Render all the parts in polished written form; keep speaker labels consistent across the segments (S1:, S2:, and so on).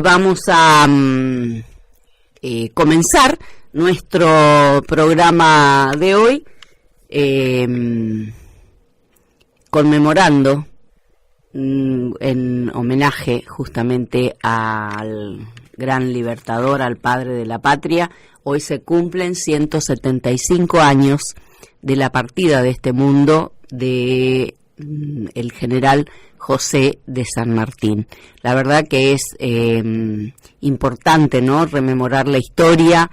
S1: Vamos a comenzar nuestro programa de hoy conmemorando en homenaje justamente al gran libertador, al padre de la patria. Hoy se cumplen 175 años de la partida de este mundo de el general José de San Martín. La verdad que es importante, ¿no?, rememorar la historia,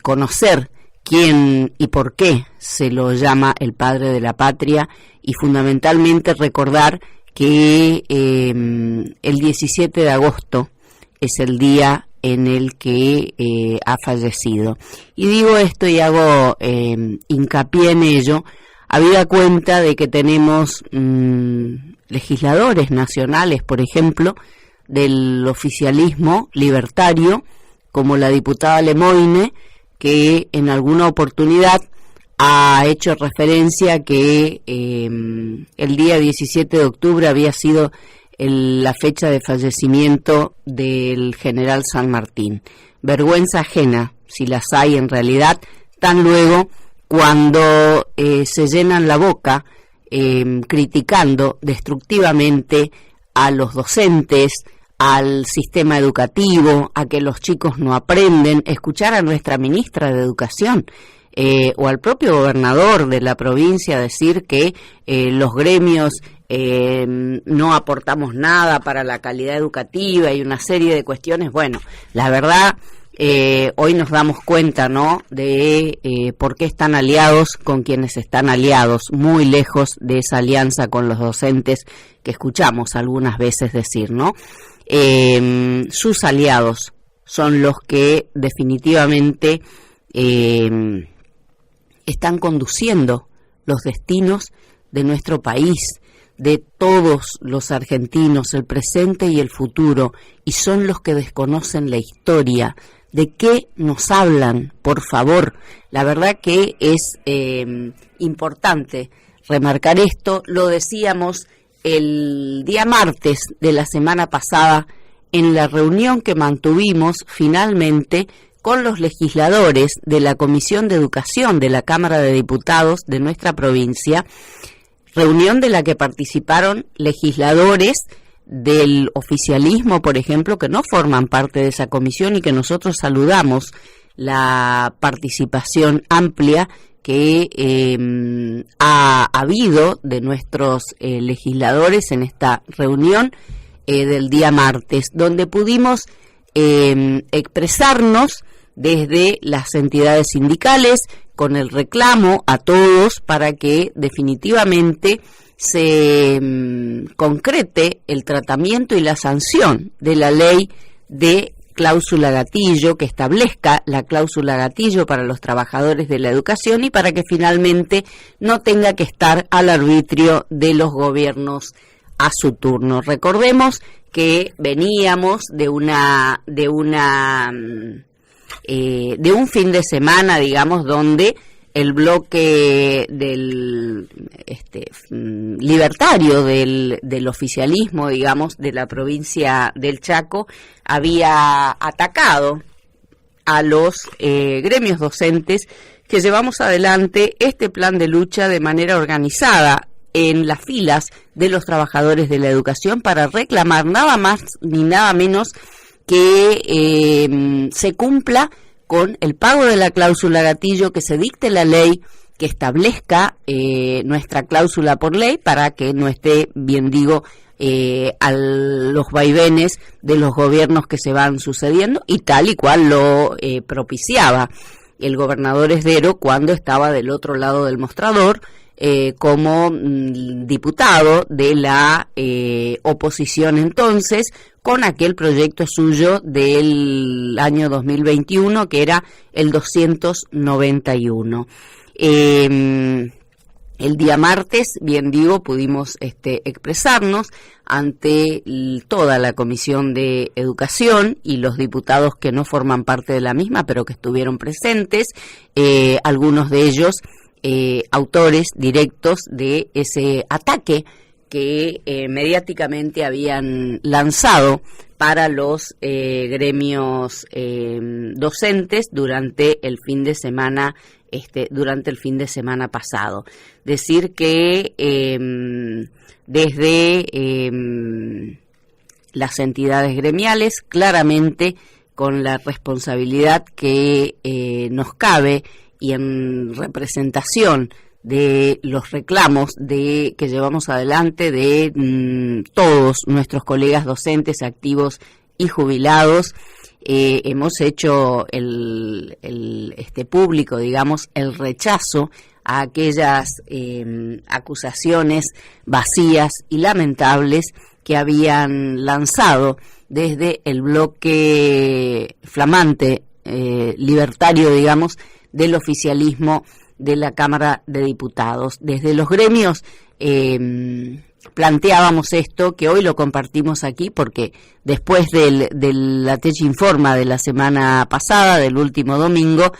S1: conocer quién y por qué se lo llama el padre de la patria, y fundamentalmente recordar que el 17 de agosto es el día en el que ha fallecido. Y digo esto y hago hincapié en ello, habida cuenta de que tenemos legisladores nacionales, por ejemplo, del oficialismo libertario, como la diputada Lemoine, que en alguna oportunidad ha hecho referencia que el día 17 de octubre había sido la fecha de fallecimiento del general San Martín. Vergüenza ajena, si las hay en realidad, tan luego cuando se llenan la boca criticando destructivamente a los docentes, al sistema educativo, a que los chicos no aprenden. Escuchar a nuestra ministra de Educación o al propio gobernador de la provincia decir que los gremios no aportamos nada para la calidad educativa y una serie de cuestiones. Bueno, la verdad, hoy nos damos cuenta, ¿no?, de por qué están aliados con quienes están aliados, muy lejos de esa alianza con los docentes que escuchamos algunas veces decir, ¿no? Sus aliados son los que definitivamente están conduciendo los destinos de nuestro país, de todos los argentinos, el presente y el futuro, y son los que desconocen la historia. ¿De qué nos hablan, por favor? La verdad que es importante remarcar esto. Lo decíamos el día martes de la semana pasada en la reunión que mantuvimos finalmente con los legisladores de la Comisión de Educación de la Cámara de Diputados de nuestra provincia, reunión de la que participaron legisladores del oficialismo, por ejemplo, que no forman parte de esa comisión y que nosotros saludamos la participación amplia que ha habido de nuestros legisladores en esta reunión del día martes, donde pudimos expresarnos desde las entidades sindicales con el reclamo a todos para que definitivamente se concrete el tratamiento y la sanción de la ley de cláusula gatillo, que establezca la cláusula gatillo para los trabajadores de la educación y para que finalmente no tenga que estar al arbitrio de los gobiernos a su turno. Recordemos que veníamos de un fin de semana, digamos, donde el bloque del libertario del oficialismo, digamos, de la provincia del Chaco, había atacado a los gremios docentes que llevamos adelante este plan de lucha de manera organizada en las filas de los trabajadores de la educación para reclamar nada más ni nada menos que se cumpla con el pago de la cláusula gatillo, que se dicte la ley que establezca nuestra cláusula por ley para que no esté, bien digo, a los vaivenes de los gobiernos que se van sucediendo, y tal y cual lo propiciaba el gobernador Esdero cuando estaba del otro lado del mostrador como diputado de la oposición entonces, con aquel proyecto suyo del año 2021 que era el 291. El día martes, bien digo, pudimos expresarnos ante toda la Comisión de Educación y los diputados que no forman parte de la misma, pero que estuvieron presentes, algunos de ellos autores directos de ese ataque que mediáticamente habían lanzado para los gremios docentes durante el fin de semana pasado. Decir que desde las entidades gremiales, claramente con la responsabilidad que nos cabe y en representación de los reclamos que llevamos adelante de todos nuestros colegas docentes activos y jubilados, hemos hecho público, digamos, el rechazo a aquellas acusaciones vacías y lamentables que habían lanzado desde el bloque flamante, libertario, digamos, del oficialismo de la Cámara de Diputados. Desde los gremios planteábamos esto, que hoy lo compartimos aquí, porque después del ATECH Informa de la semana pasada, del último domingo,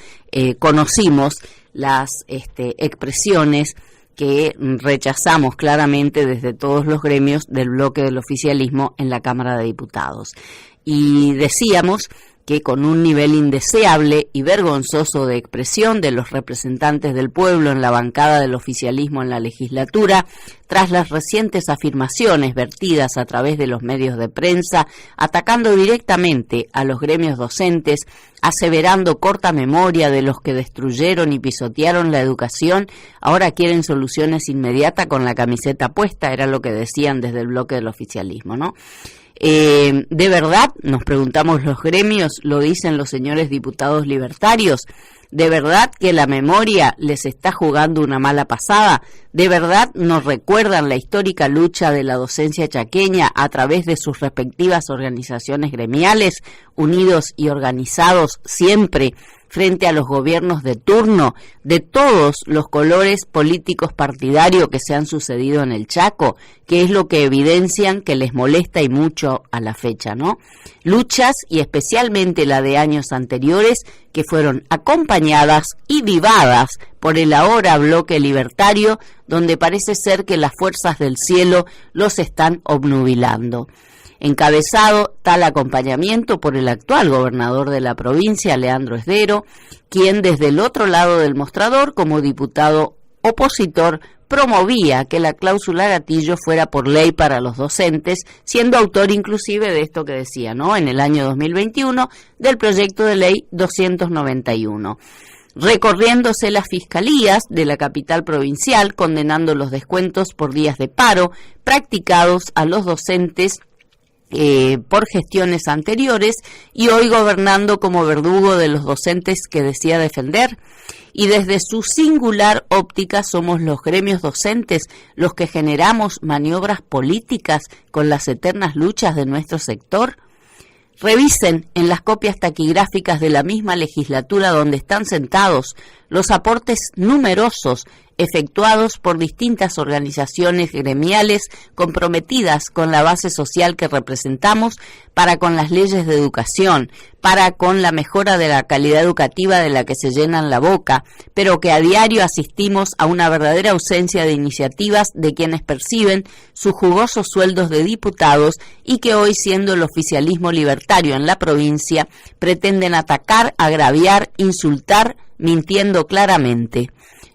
S1: conocimos las expresiones que rechazamos claramente desde todos los gremios del bloque del oficialismo en la Cámara de Diputados. Y decíamos que con un nivel indeseable y vergonzoso de expresión de los representantes del pueblo en la bancada del oficialismo en la legislatura, tras las recientes afirmaciones vertidas a través de los medios de prensa, atacando directamente a los gremios docentes, aseverando corta memoria de los que destruyeron y pisotearon la educación, ahora quieren soluciones inmediatas con la camiseta puesta, era lo que decían desde el bloque del oficialismo, ¿no? ¿De verdad, nos preguntamos los gremios, lo dicen los señores diputados libertarios? ¿De verdad que la memoria les está jugando una mala pasada? ¿De verdad nos recuerdan la histórica lucha de la docencia chaqueña a través de sus respectivas organizaciones gremiales, unidos y organizados siempre frente a los gobiernos de turno de todos los colores políticos partidarios que se han sucedido en el Chaco, que es lo que evidencian que les molesta y mucho a la fecha, ¿no? Luchas, y especialmente la de años anteriores, que fueron acompañadas y vivadas por el ahora bloque libertario, donde parece ser que las fuerzas del cielo los están obnubilando. Encabezado tal acompañamiento por el actual gobernador de la provincia, Leandro Esdero, quien desde el otro lado del mostrador, como diputado opositor, promovía que la cláusula gatillo fuera por ley para los docentes, siendo autor inclusive de esto que decía, ¿no?, en el año 2021, del proyecto de ley 291. Recorriéndose las fiscalías de la capital provincial, condenando los descuentos por días de paro practicados a los docentes por gestiones anteriores, y hoy gobernando como verdugo de los docentes que decía defender. Y desde su singular óptica somos los gremios docentes los que generamos maniobras políticas con las eternas luchas de nuestro sector. Revisen en las copias taquigráficas de la misma legislatura donde están sentados los aportes numerosos efectuados por distintas organizaciones gremiales comprometidas con la base social que representamos para con las leyes de educación, para con la mejora de la calidad educativa de la que se llenan la boca, pero que a diario asistimos a una verdadera ausencia de iniciativas de quienes perciben sus jugosos sueldos de diputados y que hoy, siendo el oficialismo libertario en la provincia, pretenden atacar, agraviar, insultar, mintiendo claramente.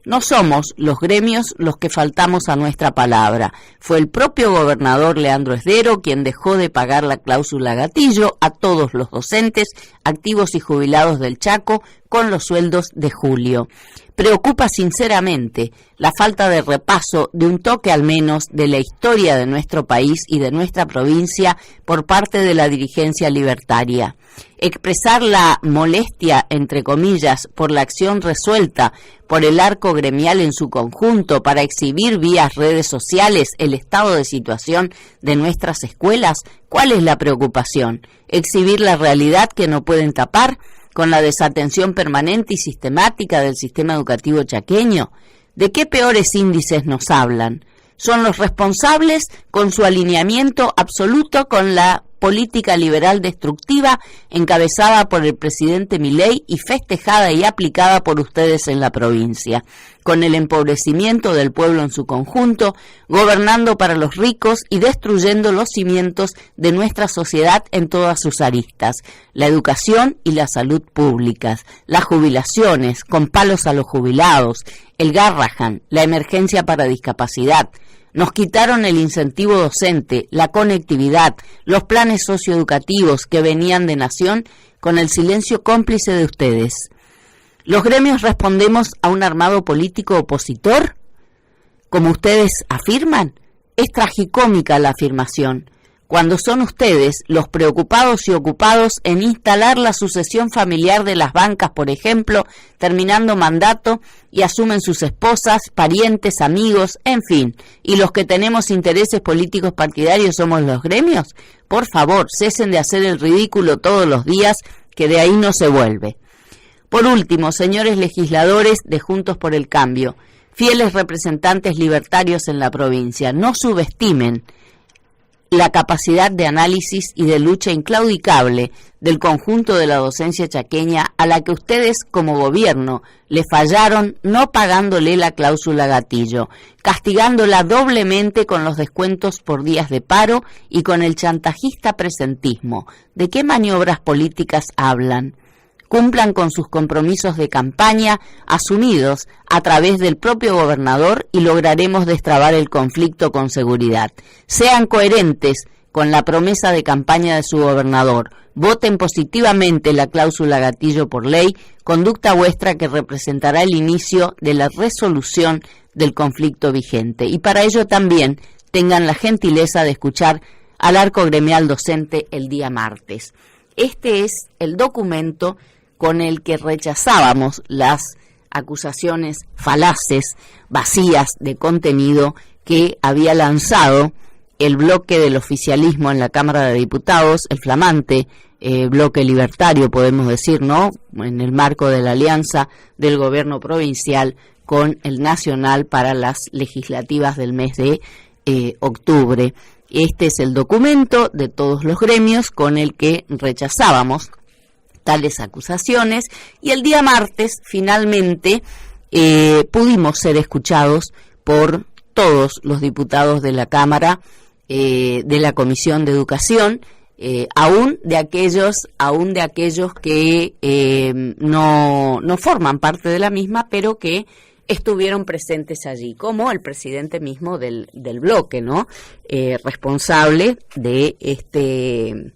S1: No somos los gremios los que faltamos a nuestra palabra. Fue el propio gobernador Leandro Esdero quien dejó de pagar la cláusula gatillo a todos los docentes, activos y jubilados del Chaco con los sueldos de julio. Preocupa sinceramente la falta de repaso de un toque al menos de la historia de nuestro país y de nuestra provincia por parte de la dirigencia libertaria. Expresar la molestia, entre comillas, por la acción resuelta por el arco gremial en su conjunto para exhibir vía redes sociales el estado de situación de nuestras escuelas. ¿Cuál es la preocupación? ¿Exhibir la realidad que no pueden tapar con la desatención permanente y sistemática del sistema educativo chaqueño? ¿De qué peores índices nos hablan? Son los responsables con su alineamiento absoluto con la política liberal destructiva encabezada por el presidente Milei y festejada y aplicada por ustedes en la provincia, con el empobrecimiento del pueblo en su conjunto, gobernando para los ricos y destruyendo los cimientos de nuestra sociedad en todas sus aristas, la educación y la salud públicas, las jubilaciones, con palos a los jubilados, el Garrahan, la emergencia para discapacidad. Nos quitaron el incentivo docente, la conectividad, los planes socioeducativos que venían de Nación con el silencio cómplice de ustedes. ¿Los gremios respondemos a un armado político opositor? Como ustedes afirman, es tragicómica la afirmación, cuando son ustedes los preocupados y ocupados en instalar la sucesión familiar de las bancas, por ejemplo, terminando mandato y asumen sus esposas, parientes, amigos, en fin, y los que tenemos intereses políticos partidarios somos los gremios. Por favor, cesen de hacer el ridículo todos los días, que de ahí no se vuelve. Por último, señores legisladores de Juntos por el Cambio, fieles representantes libertarios en la provincia, no subestimen la capacidad de análisis y de lucha inclaudicable del conjunto de la docencia chaqueña, a la que ustedes como gobierno le fallaron no pagándole la cláusula gatillo, castigándola doblemente con los descuentos por días de paro y con el chantajista presentismo. ¿De qué maniobras políticas hablan? Cumplan con sus compromisos de campaña asumidos a través del propio gobernador y lograremos destrabar el conflicto con seguridad. Sean coherentes con la promesa de campaña de su gobernador. Voten positivamente la cláusula gatillo por ley, conducta vuestra que representará el inicio de la resolución del conflicto vigente. Y para ello también tengan la gentileza de escuchar al arco gremial docente el día martes. Este es el documento con el que rechazábamos las acusaciones falaces, vacías de contenido que había lanzado el bloque del oficialismo en la Cámara de Diputados, el flamante bloque libertario, podemos decir, ¿no?, en el marco de la alianza del gobierno provincial con el nacional para las legislativas del mes de octubre. Este es el documento de todos los gremios con el que rechazábamos tales acusaciones, y el día martes finalmente pudimos ser escuchados por todos los diputados de la Cámara, de la Comisión de Educación, aún de aquellos que no forman parte de la misma, pero que estuvieron presentes allí, como el presidente mismo del bloque, ¿no?, responsable de este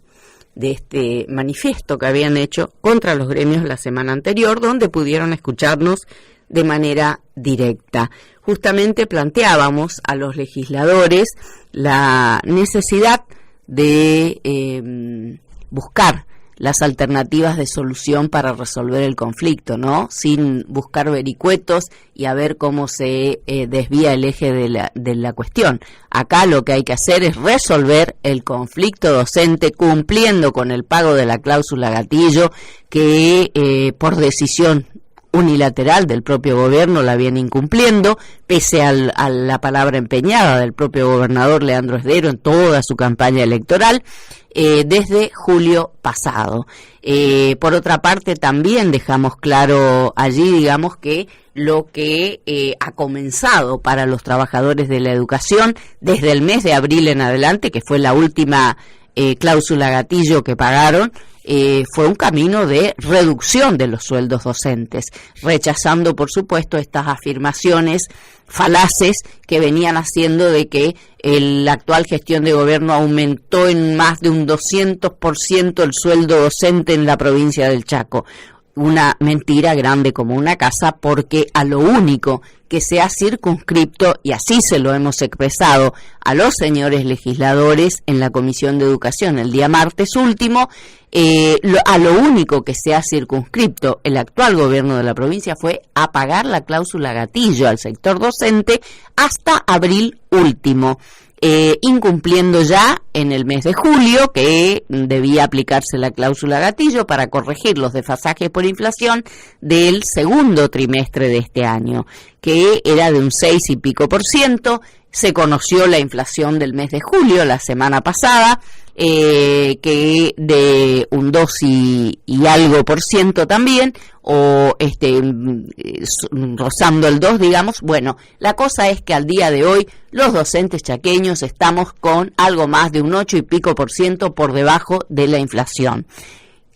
S1: manifiesto que habían hecho contra los gremios la semana anterior, donde pudieron escucharnos de manera directa. Justamente planteábamos a los legisladores la necesidad de buscar las alternativas de solución para resolver el conflicto, ¿no?, sin buscar vericuetos y a ver cómo se desvía el eje de la cuestión. Acá lo que hay que hacer es resolver el conflicto docente cumpliendo con el pago de la cláusula gatillo que por decisión unilateral del propio gobierno la viene incumpliendo, pese a la palabra empeñada del propio gobernador Leandro Esdero en toda su campaña electoral desde julio pasado. Por otra parte, también dejamos claro allí, digamos, que lo que ha comenzado para los trabajadores de la educación desde el mes de abril en adelante, que fue la última cláusula gatillo que pagaron, fue un camino de reducción de los sueldos docentes, rechazando, por supuesto, estas afirmaciones falaces que venían haciendo de que la actual gestión de gobierno aumentó en más de un 200% el sueldo docente en la provincia del Chaco. Una mentira grande como una casa, porque a lo único que se ha circunscripto, y así se lo hemos expresado a los señores legisladores en la Comisión de Educación el día martes último, a lo único que se ha circunscripto el actual gobierno de la provincia fue a pagar la cláusula gatillo al sector docente hasta abril último, incumpliendo ya en el mes de julio, que debía aplicarse la cláusula gatillo para corregir los desfasajes por inflación del segundo trimestre de este año, que era de un 6 y pico %. Se conoció la inflación del mes de julio la semana pasada, que de un 2 y algo por ciento también, o rozando el 2, digamos. Bueno, la cosa es que al día de hoy los docentes chaqueños estamos con algo más de un 8 y pico por ciento por debajo de la inflación.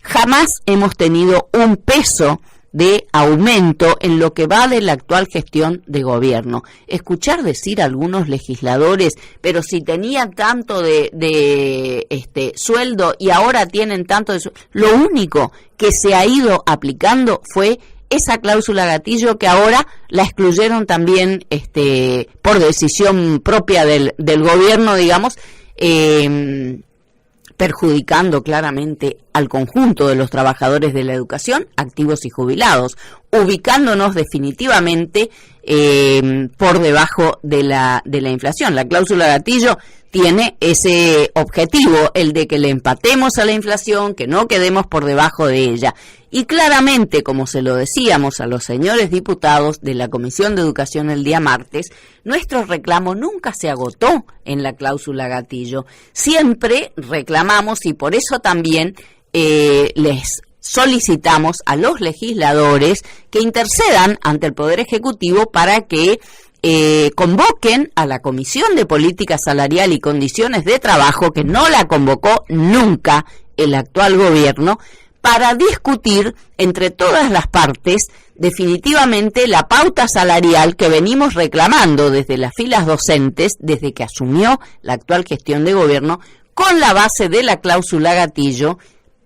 S1: Jamás hemos tenido un peso de aumento en lo que va de la actual gestión de gobierno. Escuchar decir a algunos legisladores, pero si tenían tanto de sueldo y ahora tienen tanto de sueldo, lo único que se ha ido aplicando fue esa cláusula gatillo, que ahora la excluyeron también por decisión propia del gobierno, digamos, perjudicando claramente al conjunto de los trabajadores de la educación, activos y jubilados, ubicándonos definitivamente por debajo de la inflación. La cláusula gatillo tiene ese objetivo, el de que le empatemos a la inflación, que no quedemos por debajo de ella. Y claramente, como se lo decíamos a los señores diputados de la Comisión de Educación el día martes, nuestro reclamo nunca se agotó en la cláusula gatillo. Siempre reclamamos, y por eso también les solicitamos a los legisladores que intercedan ante el Poder Ejecutivo para que convoquen a la Comisión de Política Salarial y Condiciones de Trabajo, que no la convocó nunca el actual gobierno, para discutir entre todas las partes definitivamente la pauta salarial que venimos reclamando desde las filas docentes, desde que asumió la actual gestión de gobierno, con la base de la cláusula gatillo,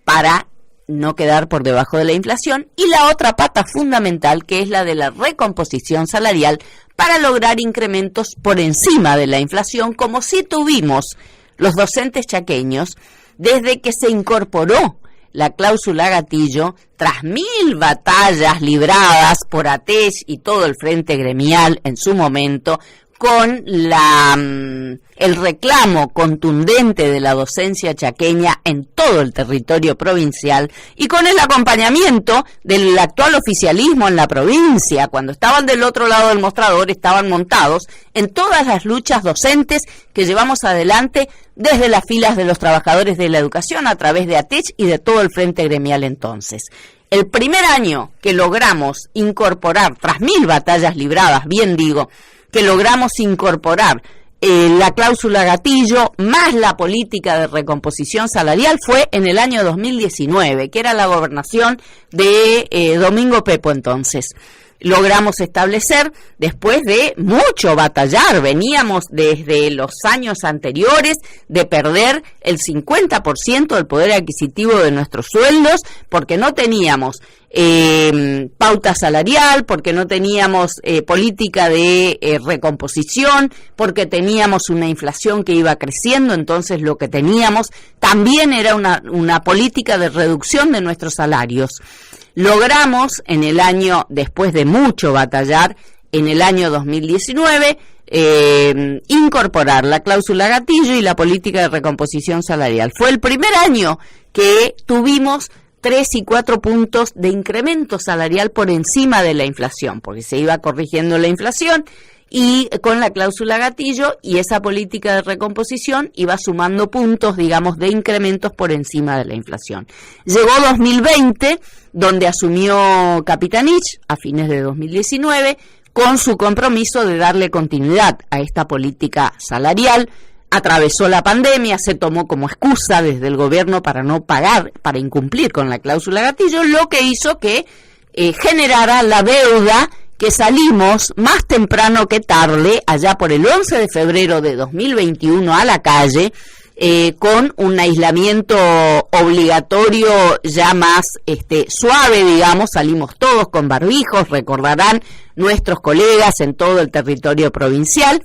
S1: para no quedar por debajo de la inflación, y la otra pata fundamental, que es la de la recomposición salarial, para lograr incrementos por encima de la inflación, como sí tuvimos los docentes chaqueños desde que se incorporó la cláusula gatillo, tras 1000 batallas libradas por ATECH y todo el frente gremial en su momento, con el reclamo contundente de la docencia chaqueña en todo el territorio provincial, y con el acompañamiento del actual oficialismo en la provincia. Cuando estaban del otro lado del mostrador, estaban montados en todas las luchas docentes que llevamos adelante desde las filas de los trabajadores de la educación, a través de ATECH y de todo el frente gremial entonces. El primer año que logramos incorporar, tras 1000 batallas libradas, bien digo, que logramos incorporar la cláusula gatillo más la política de recomposición salarial, fue en el año 2019, que era la gobernación de Domingo Pepo entonces. Logramos establecer, después de mucho batallar, veníamos desde los años anteriores de perder el 50% del poder adquisitivo de nuestros sueldos, porque no teníamos pauta salarial, porque no teníamos política de recomposición, porque teníamos una inflación que iba creciendo. Entonces lo que teníamos también era una política de reducción de nuestros salarios. Logramos en el año, después de mucho batallar, en el año 2019, incorporar la cláusula gatillo y la política de recomposición salarial. Fue el primer año que tuvimos 3 y 4 puntos de incremento salarial por encima de la inflación, porque se iba corrigiendo la inflación, y con la cláusula gatillo y esa política de recomposición iba sumando puntos, digamos, de incrementos por encima de la inflación. Llegó 2020, donde asumió Capitanich a fines de 2019, con su compromiso de darle continuidad a esta política salarial. Atravesó la pandemia, se tomó como excusa desde el gobierno para no pagar, para incumplir con la cláusula gatillo, lo que hizo que generara la deuda que salimos más temprano que tarde, allá por el 11 de febrero de 2021, a la calle, con un aislamiento obligatorio ya más suave, digamos. Salimos todos con barbijos, recordarán nuestros colegas en todo el territorio provincial,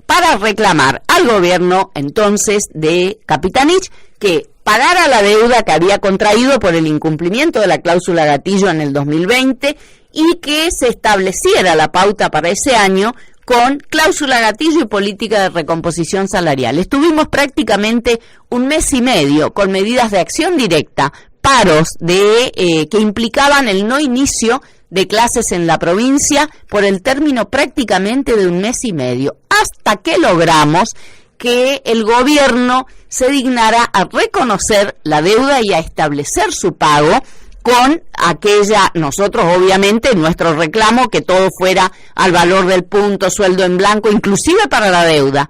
S1: para reclamar al gobierno entonces de Capitanich que pagara la deuda que había contraído por el incumplimiento de la cláusula gatillo en el 2020, y que se estableciera la pauta para ese año con cláusula gatillo y política de recomposición salarial. Estuvimos prácticamente un mes y medio con medidas de acción directa, paros que implicaban el no inicio de clases en la provincia por el término prácticamente de un mes y medio, hasta que logramos que el gobierno se dignara a reconocer la deuda y a establecer su pago con aquella, nosotros obviamente, nuestro reclamo que todo fuera al valor del punto, sueldo en blanco, inclusive para la deuda,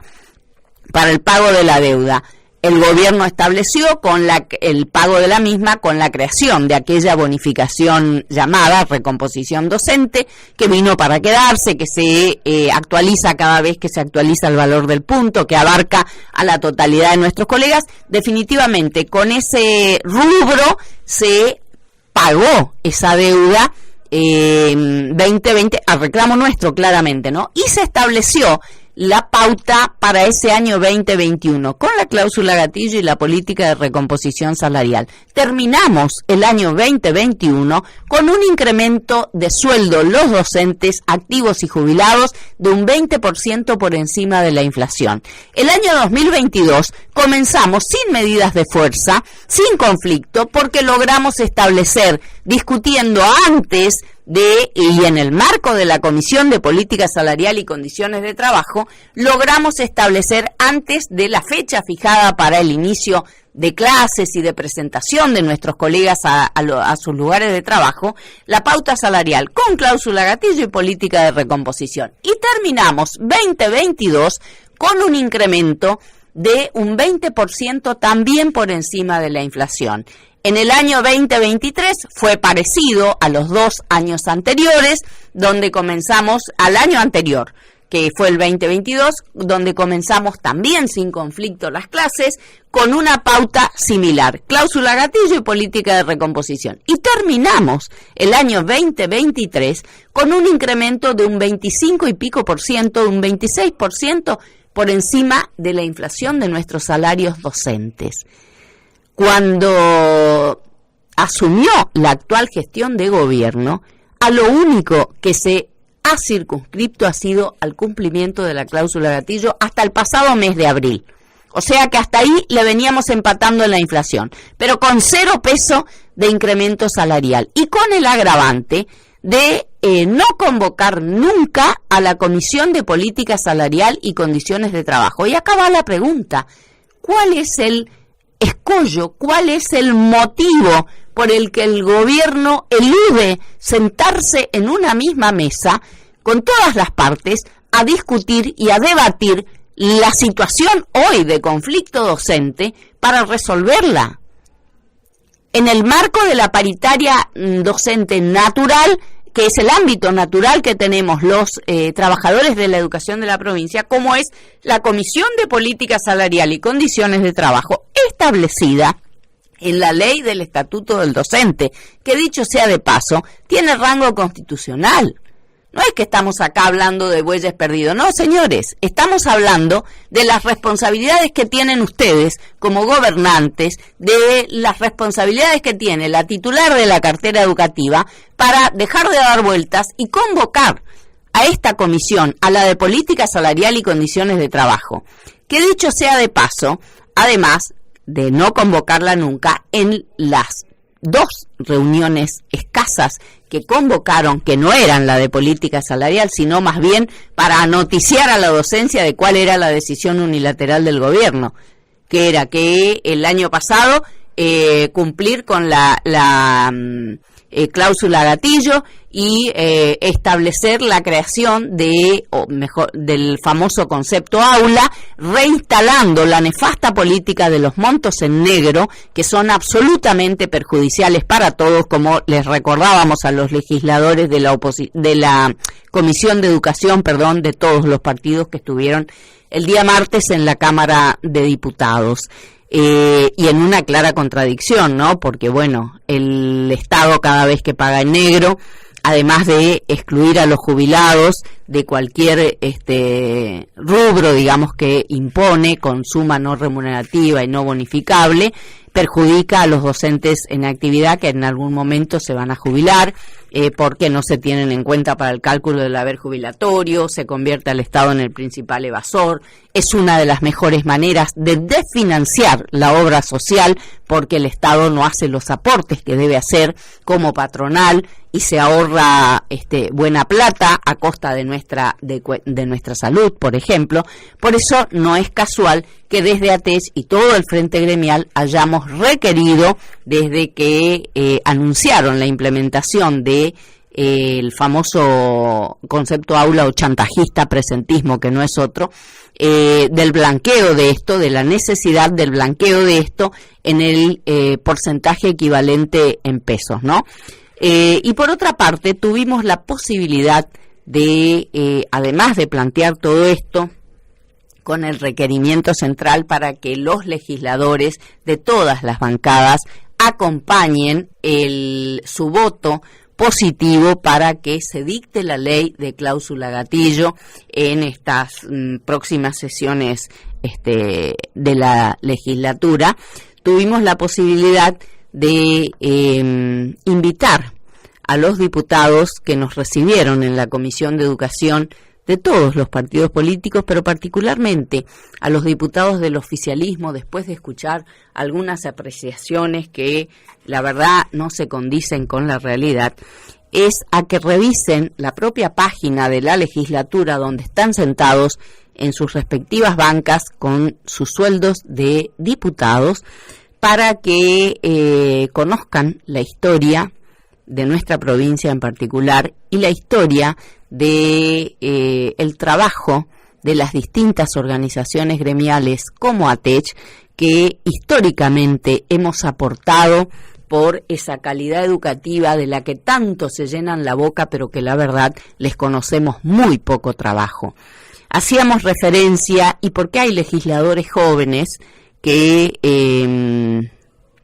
S1: para el pago de la deuda. El gobierno estableció el pago de la misma con la creación de aquella bonificación llamada recomposición docente, que vino para quedarse, que se actualiza cada vez que se actualiza el valor del punto, que abarca a la totalidad de nuestros colegas. Definitivamente, con ese rubro se pagó esa deuda 2020, al reclamo nuestro claramente, ¿no? Y se estableció la pauta para ese año 2021 con la cláusula gatillo y la política de recomposición salarial. Terminamos el año 2021 con un incremento de sueldo los docentes activos y jubilados de un 20% por encima de la inflación. El año 2022 comenzamos sin medidas de fuerza, sin conflicto, porque logramos establecer, discutiendo antes y en el marco de la Comisión de Política Salarial y Condiciones de Trabajo, logramos establecer antes de la fecha fijada para el inicio de clases y de presentación de nuestros colegas a sus lugares de trabajo, la pauta salarial con cláusula gatillo y política de recomposición. Y terminamos 2022 con un incremento de un 20% también por encima de la inflación. En el año 2023 fue parecido a los 2 años anteriores, donde comenzamos al año anterior, que fue el 2022, donde comenzamos también sin conflicto las clases, con una pauta similar, cláusula gatillo y política de recomposición. Y terminamos el año 2023 con un incremento de un 25 y pico por ciento, de un 26% por encima de la inflación de nuestros salarios docentes. Cuando asumió la actual gestión de gobierno, a lo único que se ha circunscripto ha sido al cumplimiento de la cláusula gatillo hasta el pasado mes de abril. O sea que hasta ahí le veníamos empatando en la inflación, pero con 0 peso de incremento salarial y con el agravante de no convocar nunca a la Comisión de Política Salarial y Condiciones de Trabajo. Y acá va la pregunta, ¿cuál es el escollo, cuál es el motivo por el que el gobierno elude sentarse en una misma mesa con todas las partes a discutir y a debatir la situación hoy de conflicto docente para resolverla? En el marco de la paritaria docente natural, que es el ámbito natural que tenemos los trabajadores de la educación de la provincia, como es la Comisión de Política Salarial y Condiciones de Trabajo, establecida en la ley del Estatuto del Docente, que dicho sea de paso, tiene rango constitucional. No es que estamos acá hablando de bueyes perdidos, no, señores, estamos hablando de las responsabilidades que tienen ustedes como gobernantes, de las responsabilidades que tiene la titular de la cartera educativa para dejar de dar vueltas y convocar a esta comisión, a la de Política Salarial y Condiciones de Trabajo, que dicho sea de paso, además de no convocarla nunca, en las 2 reuniones escasas que convocaron, que no eran la de política salarial, sino más bien para noticiar a la docencia de cuál era la decisión unilateral del gobierno, que era que el año pasado cumplir con la cláusula gatillo y establecer la creación del famoso concepto aula, reinstalando la nefasta política de los montos en negro, que son absolutamente perjudiciales para todos, como les recordábamos a los legisladores de la Comisión de Educación, de todos los partidos que estuvieron el día martes en la Cámara de Diputados. Y en una clara contradicción, ¿no? Porque, bueno, el Estado cada vez que paga en negro, además de excluir a los jubilados de cualquier rubro, digamos, que impone con suma no remunerativa y no bonificable, perjudica a los docentes en actividad que en algún momento se van a jubilar, porque no se tienen en cuenta para el cálculo del haber jubilatorio, se convierte al Estado en el principal evasor. Es una de las mejores maneras de desfinanciar la obra social, porque el Estado no hace los aportes que debe hacer como patronal y se ahorra buena plata a costa de nuestra salud, por ejemplo. Por eso no es casual que desde ATECH y todo el Frente Gremial hayamos requerido, desde que anunciaron la implementación de el famoso concepto aula o chantajista, presentismo, que no es otro, del blanqueo de esto, de la necesidad del blanqueo de esto en el porcentaje equivalente en pesos, ¿no? Y por otra parte, tuvimos la posibilidad de, además de plantear todo esto, con el requerimiento central para que los legisladores de todas las bancadas acompañen su voto positivo para que se dicte la ley de cláusula gatillo en estas próximas sesiones de la legislatura. Tuvimos la posibilidad de invitar a los diputados que nos recibieron en la Comisión de Educación de todos los partidos políticos, pero particularmente a los diputados del oficialismo, después de escuchar algunas apreciaciones que la verdad no se condicen con la realidad, es a que revisen la propia página de la legislatura donde están sentados en sus respectivas bancas con sus sueldos de diputados, para que conozcan la historia de nuestra provincia en particular y la historia de el trabajo de las distintas organizaciones gremiales como ATECH, que históricamente hemos aportado por esa calidad educativa de la que tanto se llenan la boca, pero que la verdad les conocemos muy poco trabajo. Hacíamos referencia, y porque hay legisladores jóvenes que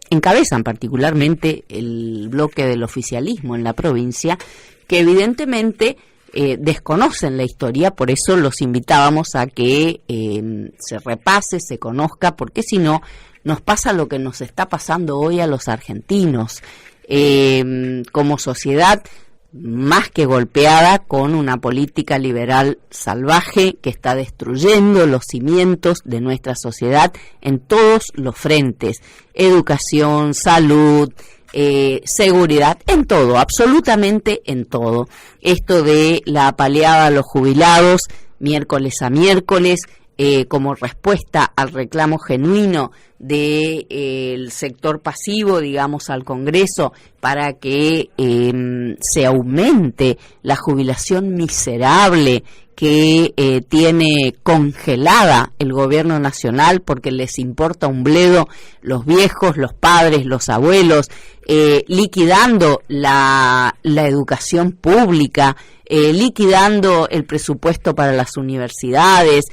S1: encabezan particularmente el bloque del oficialismo en la provincia, que evidentemente desconocen la historia, por eso los invitábamos a que se repase, se conozca, porque si no, nos pasa lo que nos está pasando hoy a los argentinos, como sociedad más que golpeada con una política liberal salvaje que está destruyendo los cimientos de nuestra sociedad en todos los frentes: educación, salud, seguridad, en todo, absolutamente en todo. Esto de la apaleada a los jubilados miércoles a miércoles, como respuesta al reclamo genuino del sector pasivo, digamos, al Congreso, para que se aumente la jubilación miserable que tiene congelada el gobierno nacional, porque les importa un bledo los viejos, los padres, los abuelos, liquidando la educación pública, liquidando el presupuesto para las universidades,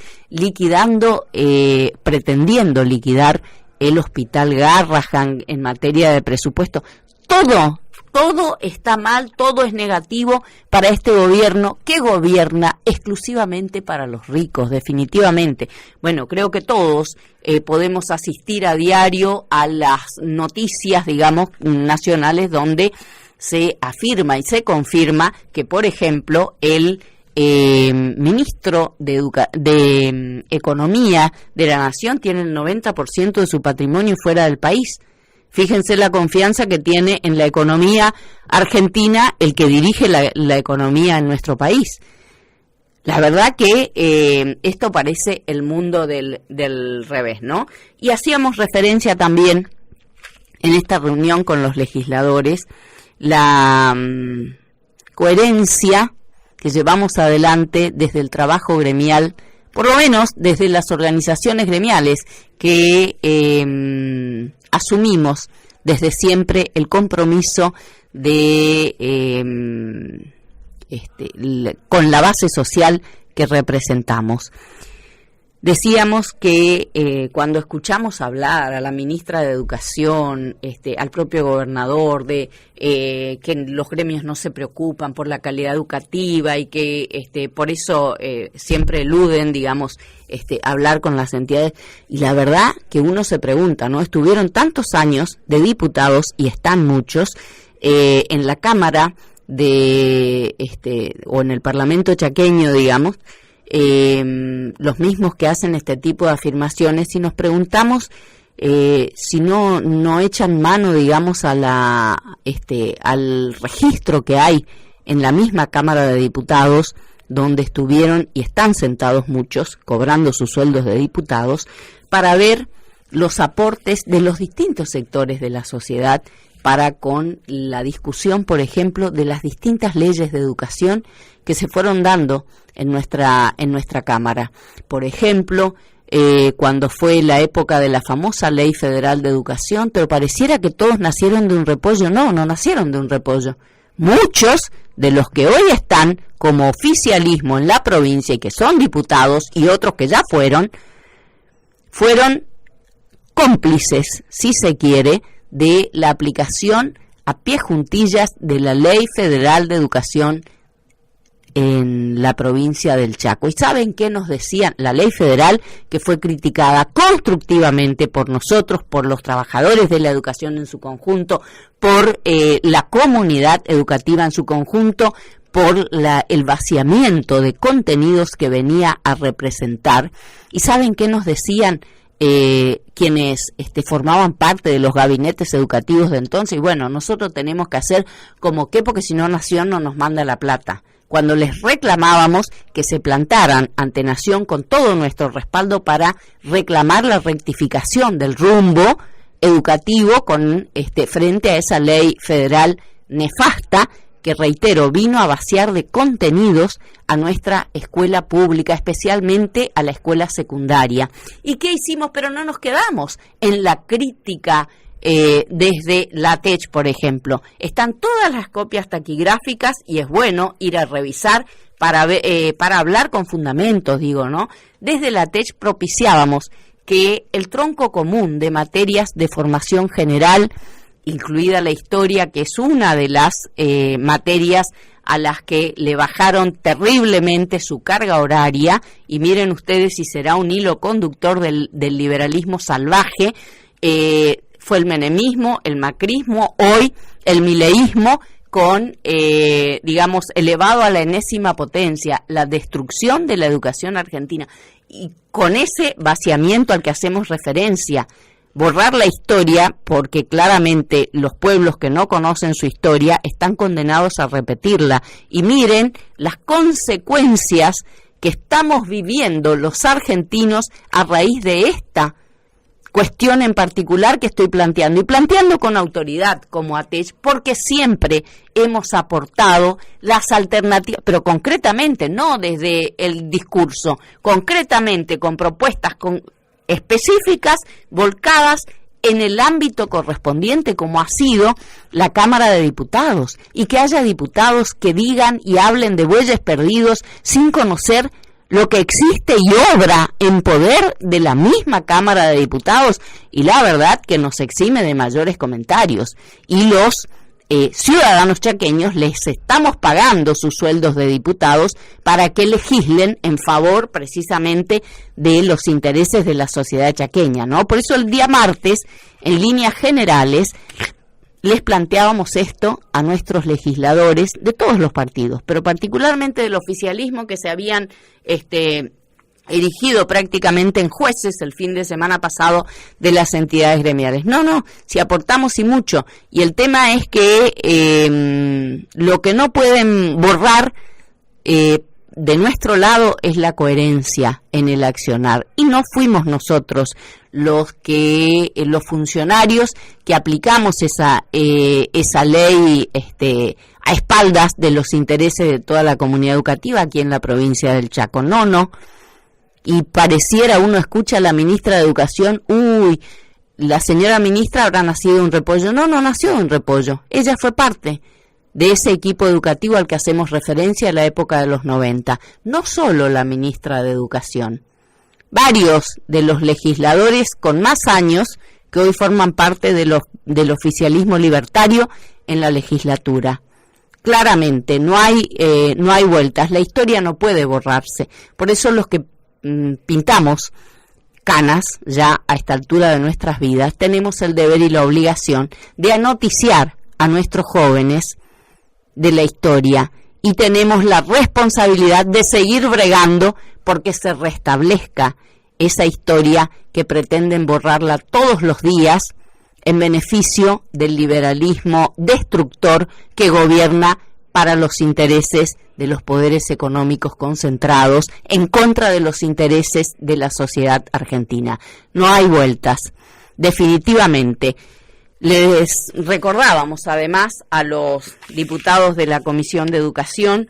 S1: pretendiendo liquidar el Hospital Garrahan en materia de presupuesto. Todo está mal, todo es negativo para este gobierno que gobierna exclusivamente para los ricos, definitivamente. Bueno, creo que todos podemos asistir a diario a las noticias, digamos, nacionales, donde se afirma y se confirma que, por ejemplo, el ministro de Economía de la Nación tiene el 90% de su patrimonio fuera del país. Fíjense la confianza que tiene en la economía argentina el que dirige la economía en nuestro país. La verdad que esto parece el mundo del revés, ¿no? Y hacíamos referencia también en esta reunión con los legisladores la coherencia que llevamos adelante desde el trabajo gremial, por lo menos desde las organizaciones gremiales, que asumimos desde siempre el compromiso de con la base social que representamos. Decíamos que cuando escuchamos hablar a la ministra de Educación, al propio gobernador, de que los gremios no se preocupan por la calidad educativa y que por eso siempre eluden, digamos, hablar con las entidades, y la verdad que uno se pregunta, ¿no? Estuvieron tantos años de diputados, y están muchos, en la Cámara o en el Parlamento chaqueño, digamos, los mismos que hacen este tipo de afirmaciones, y nos preguntamos si no echan mano, digamos, a al registro que hay en la misma Cámara de Diputados, donde estuvieron y están sentados muchos, cobrando sus sueldos de diputados, para ver los aportes de los distintos sectores de la sociedad para con la discusión, por ejemplo, de las distintas leyes de educación que se fueron dando en nuestra Cámara. Por ejemplo, cuando fue la época de la famosa Ley Federal de Educación, pero pareciera que todos nacieron de un repollo. No nacieron de un repollo. Muchos de los que hoy están como oficialismo en la provincia y que son diputados, y otros que ya fueron cómplices, si se quiere, de la aplicación a pie juntillas de la Ley Federal de Educación en la provincia del Chaco. ¿Y saben qué nos decían? La ley federal, que fue criticada constructivamente por nosotros, por los trabajadores de la educación en su conjunto, por la comunidad educativa en su conjunto, por el vaciamiento de contenidos que venía a representar. ¿Y saben qué nos decían quienes formaban parte de los gabinetes educativos de entonces? Y bueno, nosotros tenemos que hacer como que, porque si no Nación no nos manda la plata. Cuando les reclamábamos que se plantaran ante Nación con todo nuestro respaldo para reclamar la rectificación del rumbo educativo frente a esa ley federal nefasta que, reitero, vino a vaciar de contenidos a nuestra escuela pública, especialmente a la escuela secundaria. ¿Y qué hicimos? Pero no nos quedamos en la crítica desde la TECH, por ejemplo. Están todas las copias taquigráficas y es bueno ir a revisar para hablar con fundamentos, ¿no? Desde la TECH propiciábamos que el tronco común de materias de formación general, incluida la historia, que es una de las materias a las que le bajaron terriblemente su carga horaria, y miren ustedes si será un hilo conductor del liberalismo salvaje, fue el menemismo, el macrismo, hoy el mileísmo, con, elevado a la enésima potencia, la destrucción de la educación argentina, y con ese vaciamiento al que hacemos referencia, borrar la historia, porque claramente los pueblos que no conocen su historia están condenados a repetirla. Y miren las consecuencias que estamos viviendo los argentinos a raíz de esta cuestión en particular que estoy planteando, y planteando con autoridad como ATECH, porque siempre hemos aportado las alternativas, pero concretamente, no desde el discurso, concretamente con propuestas específicas, volcadas en el ámbito correspondiente, como ha sido la Cámara de Diputados, y que haya diputados que digan y hablen de bueyes perdidos sin conocer lo que existe y obra en poder de la misma Cámara de Diputados, y la verdad que nos exime de mayores comentarios. Y los ciudadanos chaqueños les estamos pagando sus sueldos de diputados para que legislen en favor precisamente de los intereses de la sociedad chaqueña, ¿no? Por eso el día martes, en líneas generales, les planteábamos esto a nuestros legisladores de todos los partidos, pero particularmente del oficialismo, que se habían erigido prácticamente en jueces el fin de semana pasado de las entidades gremiales. No, si aportamos y mucho. Y el tema es que lo que no pueden borrar de nuestro lado es la coherencia en el accionar. Y no fuimos nosotros los funcionarios que aplicamos esa ley a espaldas de los intereses de toda la comunidad educativa aquí en la provincia del Chaco. No. Y pareciera, uno escucha a la ministra de Educación, la señora ministra habrá nacido de un repollo. No nació de un repollo. Ella fue parte de ese equipo educativo al que hacemos referencia a la época de los 90. No solo la ministra de Educación, varios de los legisladores con más años que hoy forman parte del oficialismo libertario en la legislatura. Claramente, no hay vueltas, la historia no puede borrarse. Por eso los que pintamos canas ya a esta altura de nuestras vidas tenemos el deber y la obligación de anoticiar a nuestros jóvenes de la historia, y tenemos la responsabilidad de seguir bregando porque se restablezca esa historia que pretenden borrarla todos los días en beneficio del liberalismo destructor que gobierna para los intereses de los poderes económicos concentrados, en contra de los intereses de la sociedad argentina. No hay vueltas, definitivamente. Les recordábamos además a los diputados de la Comisión de Educación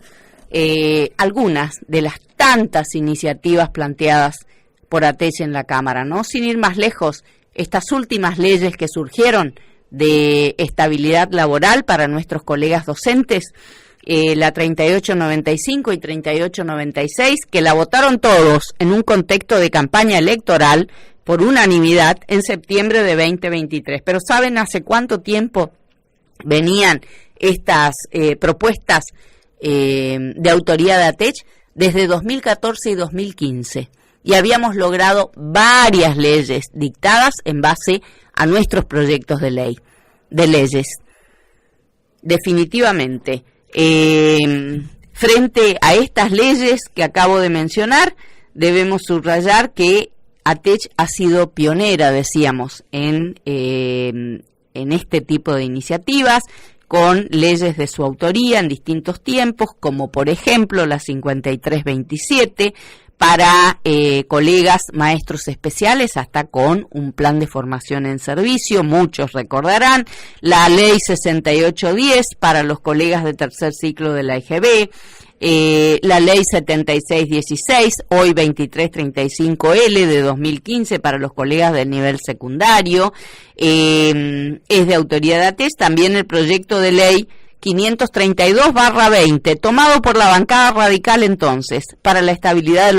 S1: algunas de las tantas iniciativas planteadas por ATECH en la Cámara, ¿no? Sin ir más lejos, estas últimas leyes que surgieron de estabilidad laboral para nuestros colegas docentes, la 3895 y 3896, que la votaron todos en un contexto de campaña electoral por unanimidad en septiembre de 2023. Pero ¿saben hace cuánto tiempo venían estas propuestas de autoría de ATECH? Desde 2014 y 2015. Y habíamos logrado varias leyes dictadas en base a nuestros proyectos de leyes. Definitivamente, frente a estas leyes que acabo de mencionar, debemos subrayar que ATECH ha sido pionera, decíamos, en este tipo de iniciativas, con leyes de su autoría en distintos tiempos, como por ejemplo la 5327, para colegas maestros especiales, hasta con un plan de formación en servicio, muchos recordarán, la ley 6810 para los colegas de tercer ciclo de la EGB, la ley 7616, hoy 2335L de 2015 para los colegas del nivel secundario, es de autoría de ATECH. También el proyecto de ley 532/20, tomado por la bancada radical entonces, para la estabilidad de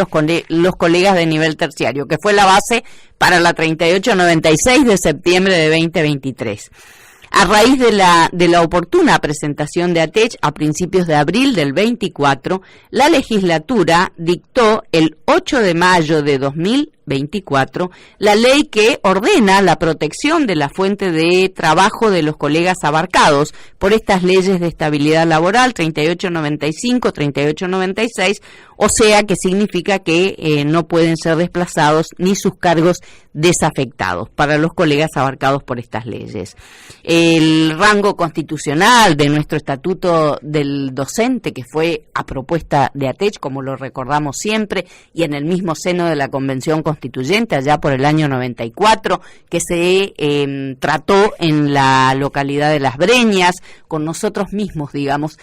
S1: los colegas de nivel terciario, que fue la base para la 3896 de septiembre de 2023. A raíz de la oportuna presentación de ATECH a principios de abril del 24, la legislatura dictó el 8 de mayo de 2024 la ley que ordena la protección de la fuente de trabajo de los colegas abarcados por estas leyes de estabilidad laboral 3895, 3896, o sea que significa que no pueden ser desplazados ni sus cargos desafectados para los colegas abarcados por estas leyes. El rango constitucional de nuestro estatuto del docente, que fue a propuesta de ATECH, como lo recordamos siempre, y en el mismo seno de la Convención Constituyente, allá por el año 94, que se trató en la localidad de Las Breñas, con nosotros mismos, digamos,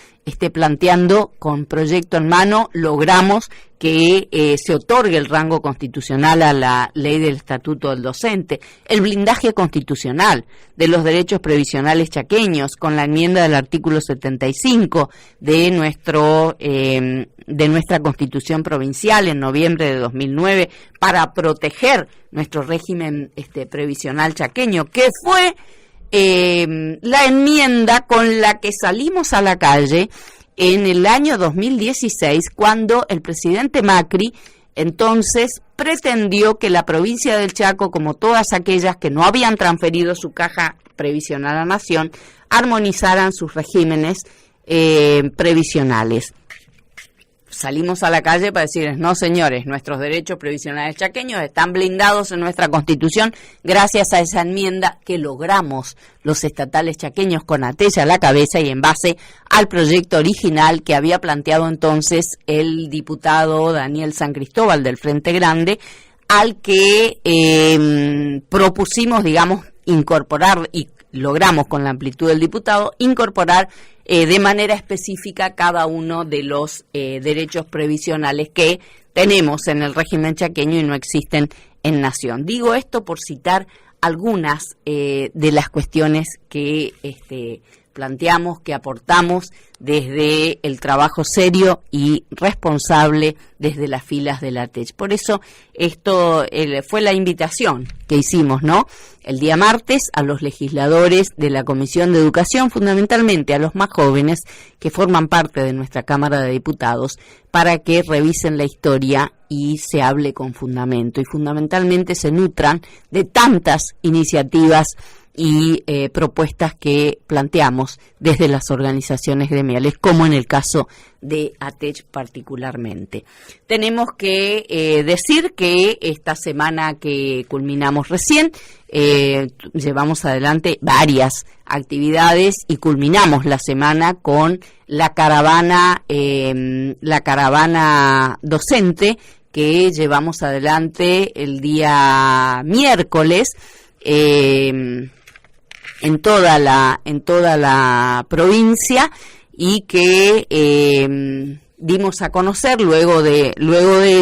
S1: planteando con proyecto en mano, logramos que se otorgue el rango constitucional a la ley del estatuto del docente, el blindaje constitucional de los derechos previsionales chaqueños con la enmienda del artículo 75 de nuestra Constitución provincial en noviembre de 2009 para proteger nuestro régimen previsional chaqueño, que fue la enmienda con la que salimos a la calle en el año 2016, cuando el presidente Macri entonces pretendió que la provincia del Chaco, como todas aquellas que no habían transferido su caja previsional a la nación, armonizaran sus regímenes previsionales. Salimos a la calle para decirles, no señores, nuestros derechos previsionales chaqueños están blindados en nuestra Constitución gracias a esa enmienda que logramos los estatales chaqueños con ATECH a la cabeza y en base al proyecto original que había planteado entonces el diputado Daniel San Cristóbal del Frente Grande, al que propusimos, digamos, incorporar, y logramos con la amplitud del diputado, incorporar de manera específica cada uno de los derechos previsionales que tenemos en el régimen chaqueño y no existen en nación. Digo esto por citar algunas de las cuestiones que planteamos, que aportamos desde el trabajo serio y responsable desde las filas de la ATECH. Por eso esto fue la invitación que hicimos, ¿no? El día martes a los legisladores de la Comisión de Educación, fundamentalmente a los más jóvenes que forman parte de nuestra Cámara de Diputados, para que revisen la historia y se hable con fundamento y fundamentalmente se nutran de tantas iniciativas y propuestas que planteamos desde las organizaciones gremiales, como en el caso de ATECH particularmente. Tenemos que decir que esta semana que culminamos recién, llevamos adelante varias actividades y culminamos la semana con la caravana docente que llevamos adelante el día miércoles en toda la provincia, y que dimos a conocer luego de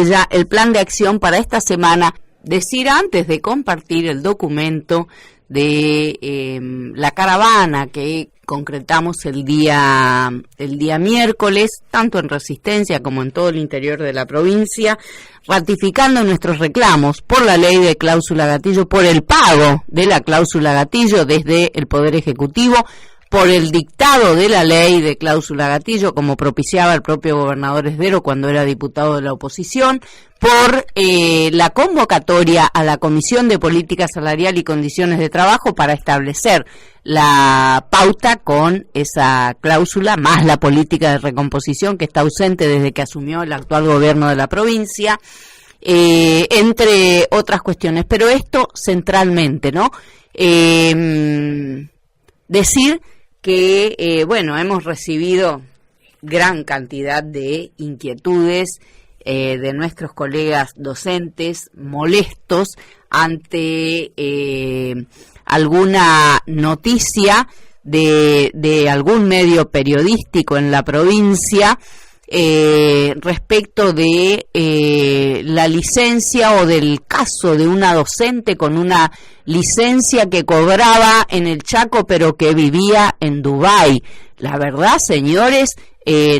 S1: ella el plan de acción para esta semana. Decir, antes de compartir el documento de la caravana que concretamos el día miércoles, tanto en Resistencia como en todo el interior de la provincia, ratificando nuestros reclamos por la ley de cláusula gatillo, por el pago de la cláusula gatillo desde el Poder Ejecutivo, por el dictado de la ley de cláusula gatillo, como propiciaba el propio gobernador Esdero cuando era diputado de la oposición, por la convocatoria a la Comisión de Política Salarial y Condiciones de Trabajo para establecer la pauta con esa cláusula, más la política de recomposición que está ausente desde que asumió el actual gobierno de la provincia, entre otras cuestiones. Pero esto centralmente, ¿no? Decir que, hemos recibido gran cantidad de inquietudes de nuestros colegas docentes molestos ante alguna noticia de algún medio periodístico en la provincia respecto de la licencia o del caso de una docente con una licencia que cobraba en el Chaco pero que vivía en Dubái. La verdad, señores,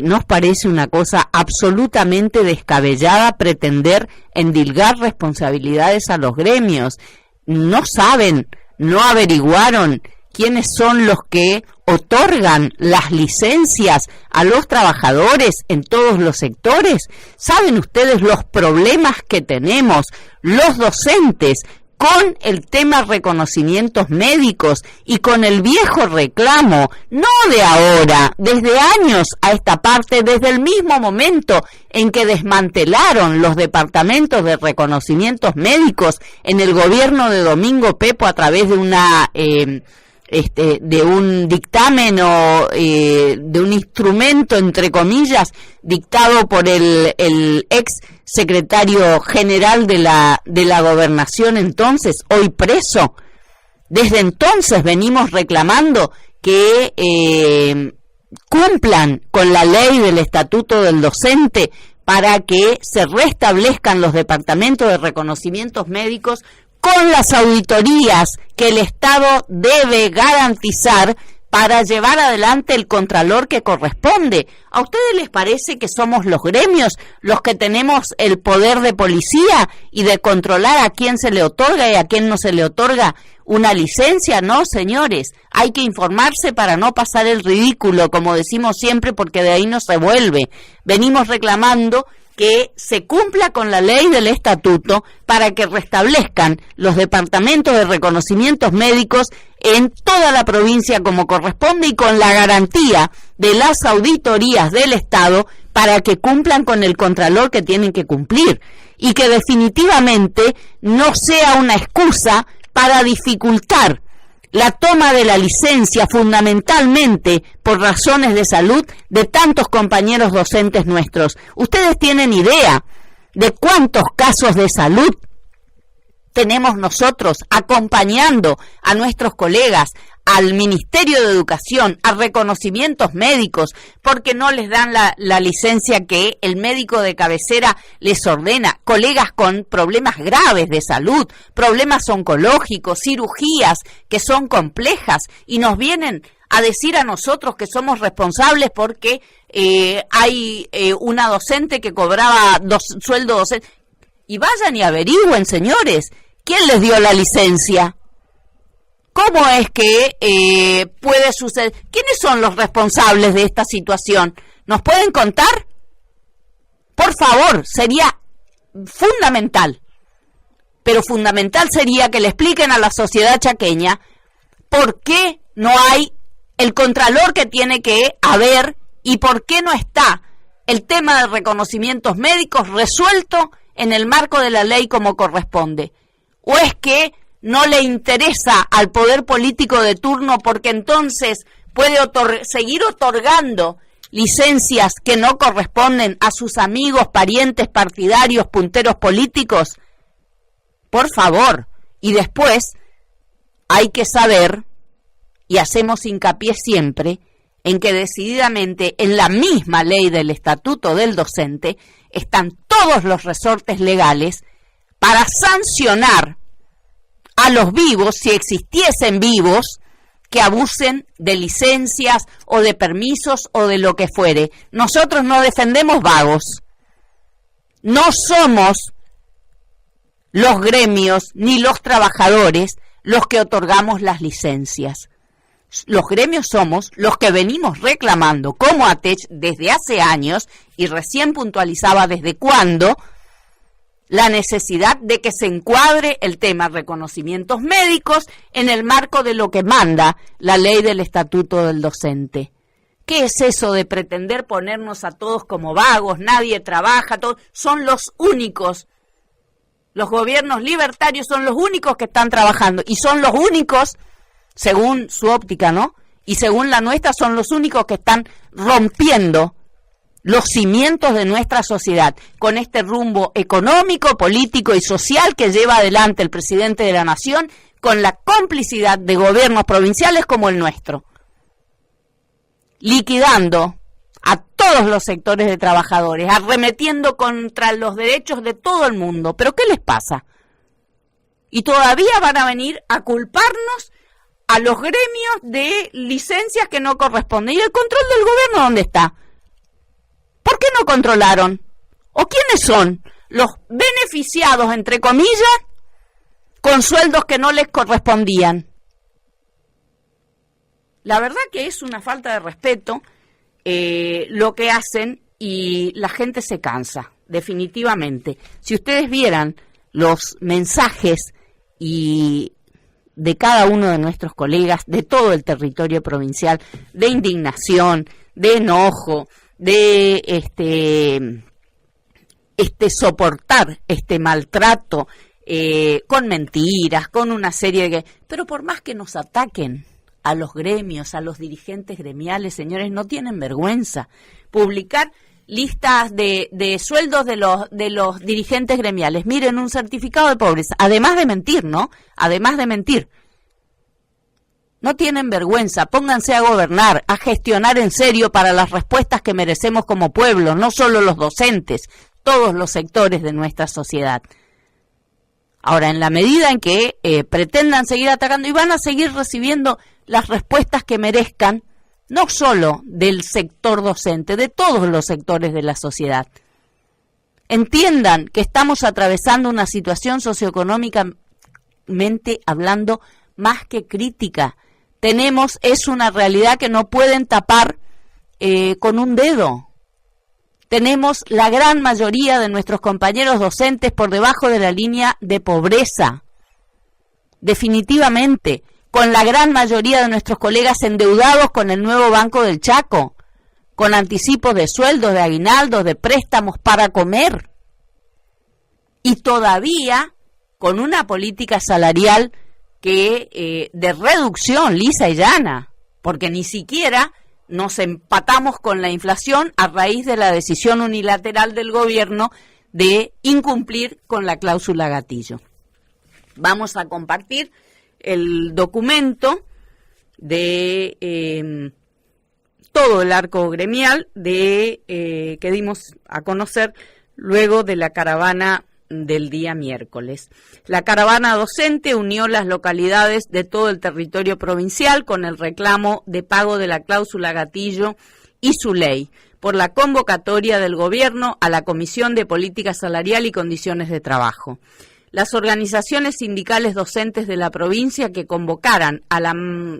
S1: nos parece una cosa absolutamente descabellada pretender endilgar responsabilidades a los gremios. No saben, no averiguaron quiénes son los que otorgan las licencias a los trabajadores en todos los sectores. ¿Saben ustedes los problemas que tenemos los docentes con el tema reconocimientos médicos y con el viejo reclamo, no de ahora, desde años a esta parte, desde el mismo momento en que desmantelaron los departamentos de reconocimientos médicos en el gobierno de Domingo Pepo a través de de un dictamen o de un instrumento, entre comillas, dictado por el ex secretario general de la gobernación entonces, hoy preso. Desde entonces venimos reclamando que cumplan con la ley del estatuto del docente para que se restablezcan los departamentos de reconocimientos médicos con las auditorías que el Estado debe garantizar para llevar adelante el contralor que corresponde. ¿A ustedes les parece que somos los gremios los que tenemos el poder de policía y de controlar a quién se le otorga y a quién no se le otorga una licencia? No, señores, hay que informarse para no pasar el ridículo, como decimos siempre, porque de ahí no se vuelve. Venimos reclamando que se cumpla con la ley del estatuto para que restablezcan los departamentos de reconocimientos médicos en toda la provincia como corresponde y con la garantía de las auditorías del Estado para que cumplan con el contralor que tienen que cumplir y que definitivamente no sea una excusa para dificultar la toma de la licencia fundamentalmente por razones de salud de tantos compañeros docentes nuestros. ¿Ustedes tienen idea de cuántos casos de salud tenemos nosotros acompañando a nuestros colegas al Ministerio de Educación, a reconocimientos médicos, porque no les dan la licencia que el médico de cabecera les ordena? Colegas con problemas graves de salud, problemas oncológicos, cirugías que son complejas, y nos vienen a decir a nosotros que somos responsables porque hay una docente que cobraba sueldo docente. Y vayan y averigüen, señores, ¿quién les dio la licencia? ¿Cómo es que puede suceder? ¿Quiénes son los responsables de esta situación? ¿Nos pueden contar? Por favor, sería fundamental. Pero fundamental sería que le expliquen a la sociedad chaqueña por qué no hay el contralor que tiene que haber y por qué no está el tema de reconocimientos médicos resuelto en el marco de la ley como corresponde. ¿O es que no le interesa al poder político de turno porque entonces puede seguir otorgando licencias que no corresponden a sus amigos, parientes, partidarios, punteros políticos? Por favor. Y después hay que saber, y hacemos hincapié siempre, en que decididamente en la misma ley del Estatuto del Docente están todos los resortes legales para sancionar a los vivos, si existiesen vivos, que abusen de licencias o de permisos o de lo que fuere. Nosotros no defendemos vagos. No somos los gremios ni los trabajadores los que otorgamos las licencias. Los gremios somos los que venimos reclamando como ATECH desde hace años, y recién puntualizaba desde cuándo, la necesidad de que se encuadre el tema reconocimientos médicos en el marco de lo que manda la ley del Estatuto del Docente. ¿Qué es eso de pretender ponernos a todos como vagos? Nadie trabaja, todos son los únicos. Los gobiernos libertarios son los únicos que están trabajando y son los únicos, según su óptica, ¿no? Y según la nuestra, son los únicos que están rompiendo los cimientos de nuestra sociedad con este rumbo económico, político y social que lleva adelante el presidente de la Nación, con la complicidad de gobiernos provinciales como el nuestro, liquidando a todos los sectores de trabajadores, arremetiendo contra los derechos de todo el mundo. ¿Pero qué les pasa? Y todavía van a venir a culparnos a los gremios de licencias que no corresponden. ¿Y el control del gobierno dónde está? ¿Por qué no controlaron? ¿O quiénes son los beneficiados, entre comillas, con sueldos que no les correspondían? La verdad que es una falta de respeto lo que hacen, y la gente se cansa, definitivamente. Si ustedes vieran los mensajes de cada uno de nuestros colegas de todo el territorio provincial, de indignación, de enojo, de soportar este maltrato con mentiras, con una serie de... Pero por más que nos ataquen a los gremios, a los dirigentes gremiales, señores, no tienen vergüenza. Publicar listas de sueldos de los dirigentes gremiales. Miren, un certificado de pobreza, además de mentir, ¿no? Además de mentir. No tienen vergüenza, pónganse a gobernar, a gestionar en serio para las respuestas que merecemos como pueblo, no solo los docentes, todos los sectores de nuestra sociedad. Ahora, en la medida en que pretendan seguir atacando, y van a seguir recibiendo las respuestas que merezcan, no solo del sector docente, de todos los sectores de la sociedad. Entiendan que estamos atravesando una situación socioeconómicamente hablando más que crítica. Es una realidad que no pueden tapar con un dedo. Tenemos la gran mayoría de nuestros compañeros docentes por debajo de la línea de pobreza. Definitivamente, con la gran mayoría de nuestros colegas endeudados con el nuevo Banco del Chaco, con anticipos de sueldos, de aguinaldos, de préstamos para comer. Y todavía con una política salarial que de reducción lisa y llana, porque ni siquiera nos empatamos con la inflación a raíz de la decisión unilateral del gobierno de incumplir con la cláusula gatillo. Vamos a compartir el documento de todo el arco gremial que dimos a conocer luego de la caravana del día miércoles. La caravana docente unió las localidades de todo el territorio provincial con el reclamo de pago de la cláusula gatillo y su ley, por la convocatoria del gobierno a la Comisión de Política Salarial y Condiciones de Trabajo. Las organizaciones sindicales docentes de la provincia que convocaran a la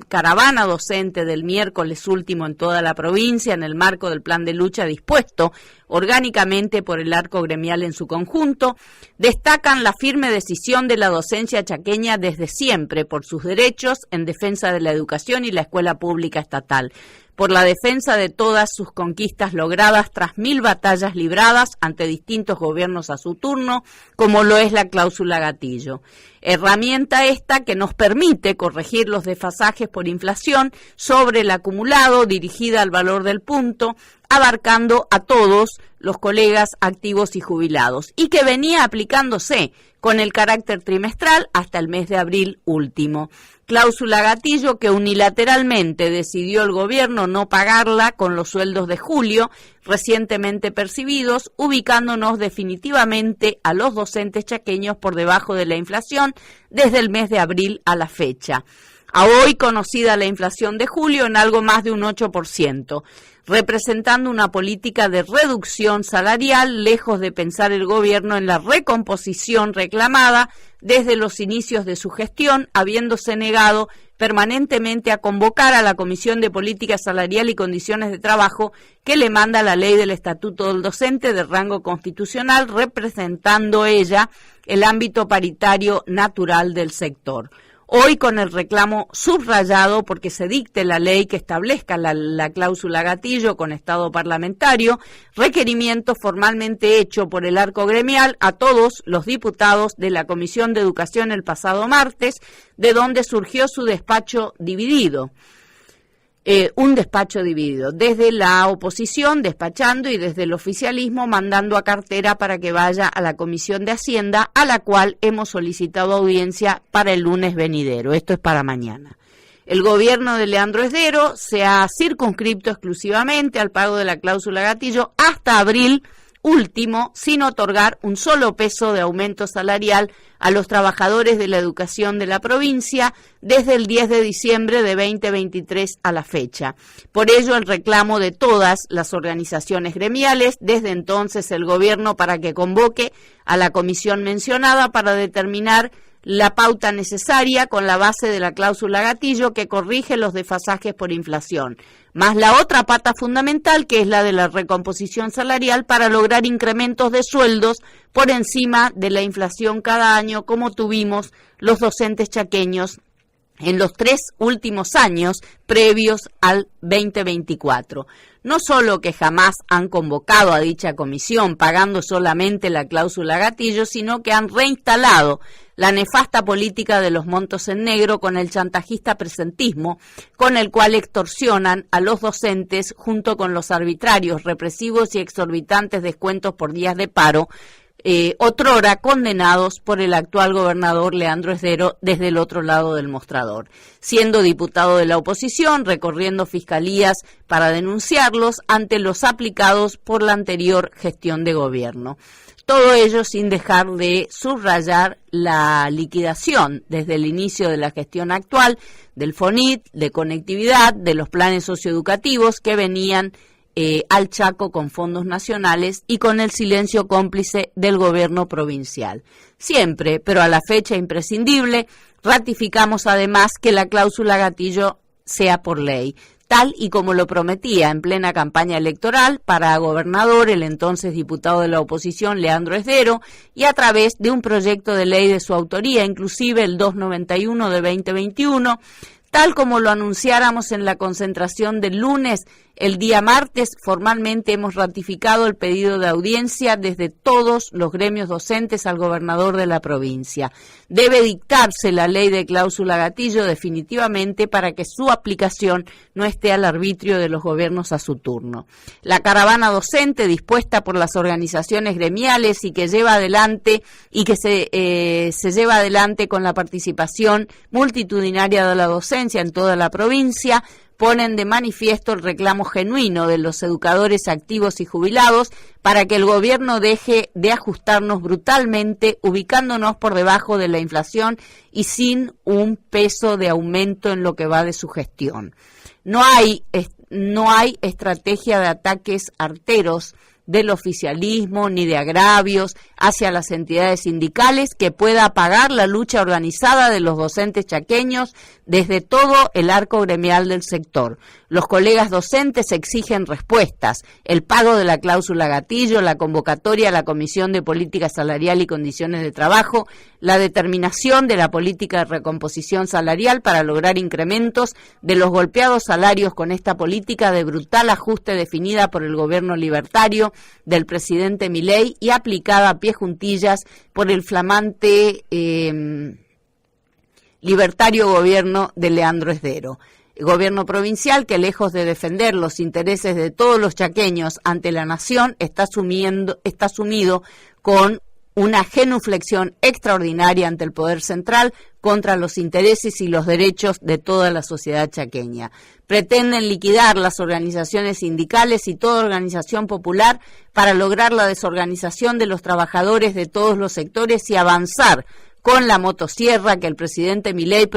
S1: caravana docente del miércoles último en toda la provincia en el marco del plan de lucha dispuesto orgánicamente por el arco gremial en su conjunto, destacan la firme decisión de la docencia chaqueña desde siempre por sus derechos en defensa de la educación y la escuela pública estatal, por la defensa de todas sus conquistas logradas tras 1000 batallas libradas ante distintos gobiernos a su turno, como lo es la cláusula gatillo. Herramienta esta que nos permite corregir los desfasajes por inflación sobre el acumulado dirigida al valor del punto, abarcando a todos los colegas activos y jubilados, y que venía aplicándose con el carácter trimestral hasta el mes de abril último. Cláusula gatillo que unilateralmente decidió el gobierno no pagarla con los sueldos de julio recientemente percibidos, ubicándonos definitivamente a los docentes chaqueños por debajo de la inflación desde el mes de abril a la fecha. A hoy conocida la inflación de julio en algo más de un 8%, representando una política de reducción salarial, lejos de pensar el gobierno en la recomposición reclamada desde los inicios de su gestión, habiéndose negado permanentemente a convocar a la Comisión de Política Salarial y Condiciones de Trabajo que le manda la ley del Estatuto del Docente de rango constitucional, representando ella el ámbito paritario natural del sector. Hoy con el reclamo subrayado porque se dicte la ley que establezca la cláusula gatillo con estado parlamentario, requerimiento formalmente hecho por el arco gremial a todos los diputados de la Comisión de Educación el pasado martes, de donde surgió su despacho dividido. Un despacho dividido, desde la oposición despachando y desde el oficialismo mandando a cartera para que vaya a la Comisión de Hacienda, a la cual hemos solicitado audiencia para el lunes venidero. Esto es para mañana. El gobierno de Leandro Esdero se ha circunscripto exclusivamente al pago de la cláusula gatillo hasta abril último, sin otorgar un solo peso de aumento salarial a los trabajadores de la educación de la provincia desde el 10 de diciembre de 2023 a la fecha. Por ello, el reclamo de todas las organizaciones gremiales, desde entonces el gobierno para que convoque a la comisión mencionada para determinar la pauta necesaria con la base de la cláusula gatillo que corrige los desfasajes por inflación, más la otra pata fundamental que es la de la recomposición salarial para lograr incrementos de sueldos por encima de la inflación cada año como tuvimos los docentes chaqueños en los 3 últimos años previos al 2024. No solo que jamás han convocado a dicha comisión pagando solamente la cláusula gatillo, sino que han reinstalado la nefasta política de los montos en negro con el chantajista presentismo, con el cual extorsionan a los docentes junto con los arbitrarios, represivos y exorbitantes descuentos por días de paro, otrora condenados por el actual gobernador Leandro Esdero desde el otro lado del mostrador, siendo diputado de la oposición, recorriendo fiscalías para denunciarlos ante los aplicados por la anterior gestión de gobierno. Todo ello sin dejar de subrayar la liquidación desde el inicio de la gestión actual del FONIT, de conectividad, de los planes socioeducativos que venían al Chaco con fondos nacionales y con el silencio cómplice del gobierno provincial. Siempre, pero a la fecha imprescindible, ratificamos además que la cláusula gatillo sea por ley, tal y como lo prometía en plena campaña electoral para gobernador el entonces diputado de la oposición Leandro Esdero y a través de un proyecto de ley de su autoría, inclusive el 291 de 2021, tal como lo anunciáramos en la concentración del lunes. El día martes formalmente hemos ratificado el pedido de audiencia desde todos los gremios docentes al gobernador de la provincia. Debe dictarse la ley de cláusula gatillo definitivamente para que su aplicación no esté al arbitrio de los gobiernos a su turno. La caravana docente dispuesta por las organizaciones gremiales y que lleva adelante y que se lleva adelante con la participación multitudinaria de la docencia en toda la provincia, ponen de manifiesto el reclamo genuino de los educadores activos y jubilados para que el gobierno deje de ajustarnos brutalmente, ubicándonos por debajo de la inflación y sin un peso de aumento en lo que va de su gestión. No hay estrategia de ataques arteros del oficialismo ni de agravios hacia las entidades sindicales que pueda pagar la lucha organizada de los docentes chaqueños desde todo el arco gremial del sector. Los colegas docentes exigen respuestas, el pago de la cláusula gatillo, la convocatoria a la Comisión de Política Salarial y Condiciones de Trabajo, la determinación de la política de recomposición salarial para lograr incrementos de los golpeados salarios con esta política de brutal ajuste definida por el gobierno libertario del presidente Milei y aplicada a pie juntillas por el flamante libertario gobierno de Leandro Esdero. El gobierno provincial que, lejos de defender los intereses de todos los chaqueños ante la nación, está sumido con una genuflexión extraordinaria ante el poder central contra los intereses y los derechos de toda la sociedad chaqueña. Pretenden liquidar las organizaciones sindicales y toda organización popular para lograr la desorganización de los trabajadores de todos los sectores y avanzar con la motosierra que el presidente Milei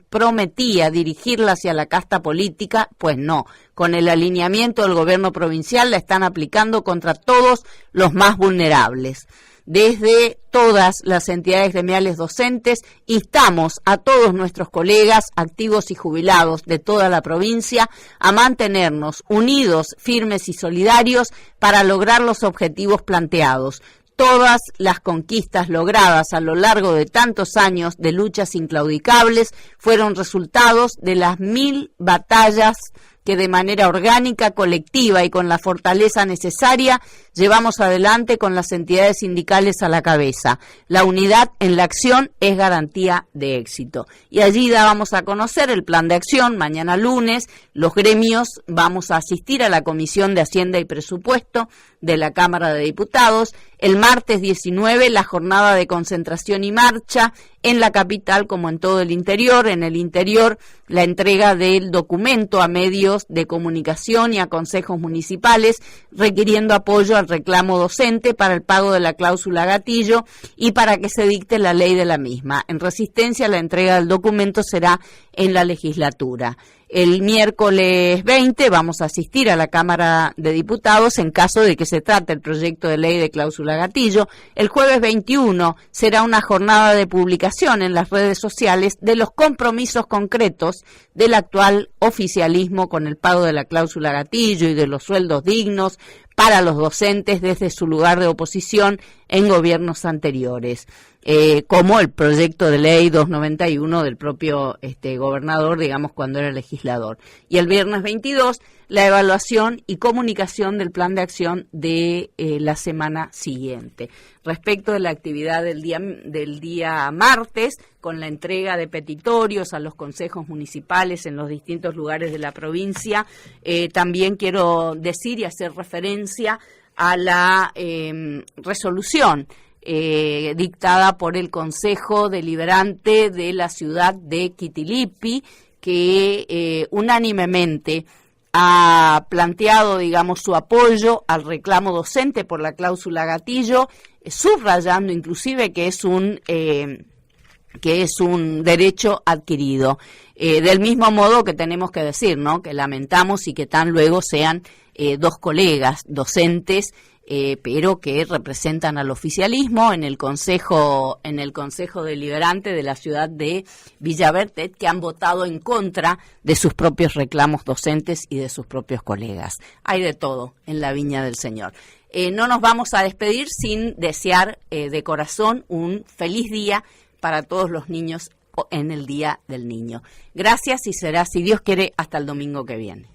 S1: prometía dirigirla hacia la casta política. Pues no, con el alineamiento del gobierno provincial la están aplicando contra todos los más vulnerables. Desde todas las entidades gremiales docentes instamos a todos nuestros colegas activos y jubilados de toda la provincia a mantenernos unidos, firmes y solidarios para lograr los objetivos planteados. Todas las conquistas logradas a lo largo de tantos años de luchas inclaudicables fueron resultados de las 1000 batallas que de manera orgánica, colectiva y con la fortaleza necesaria llevamos adelante con las entidades sindicales a la cabeza. La unidad en la acción es garantía de éxito. Y allí dábamos a conocer el plan de acción. Mañana lunes los gremios vamos a asistir a la Comisión de Hacienda y Presupuesto de la Cámara de Diputados. El martes 19 la jornada de concentración y marcha en la capital como en todo el interior. En el interior la entrega del documento a medios de comunicación y a consejos municipales requiriendo apoyo al reclamo docente para el pago de la cláusula gatillo y para que se dicte la ley de la misma. En Resistencia la entrega del documento será en la legislatura. El miércoles 20 vamos a asistir a la Cámara de Diputados en caso de que se trate el proyecto de ley de cláusula gatillo. El jueves 21 será una jornada de publicación en las redes sociales de los compromisos concretos del actual oficialismo con el pago de la cláusula gatillo y de los sueldos dignos para los docentes desde su lugar de oposición en gobiernos anteriores, como el proyecto de ley 291 del propio gobernador, digamos, cuando era legislador. Y el viernes 22, la evaluación y comunicación del plan de acción de la semana siguiente. Respecto de la actividad del día martes, con la entrega de petitorios a los consejos municipales en los distintos lugares de la provincia, también quiero decir y hacer referencia a la resolución dictada por el Consejo Deliberante de la ciudad de Quitilipi, que unánimemente ha planteado, digamos, su apoyo al reclamo docente por la cláusula gatillo, subrayando inclusive que es un derecho adquirido. Del mismo modo que tenemos que decir, ¿no?, que lamentamos y que tan luego sean dos colegas docentes, pero que representan al oficialismo en el Consejo Deliberante de la ciudad de Villa Bertet, que han votado en contra de sus propios reclamos docentes y de sus propios colegas. Hay de todo en la viña del Señor. No nos vamos a despedir sin desear de corazón un feliz día para todos los niños en el Día del Niño. Gracias y será, si Dios quiere, hasta el domingo que viene.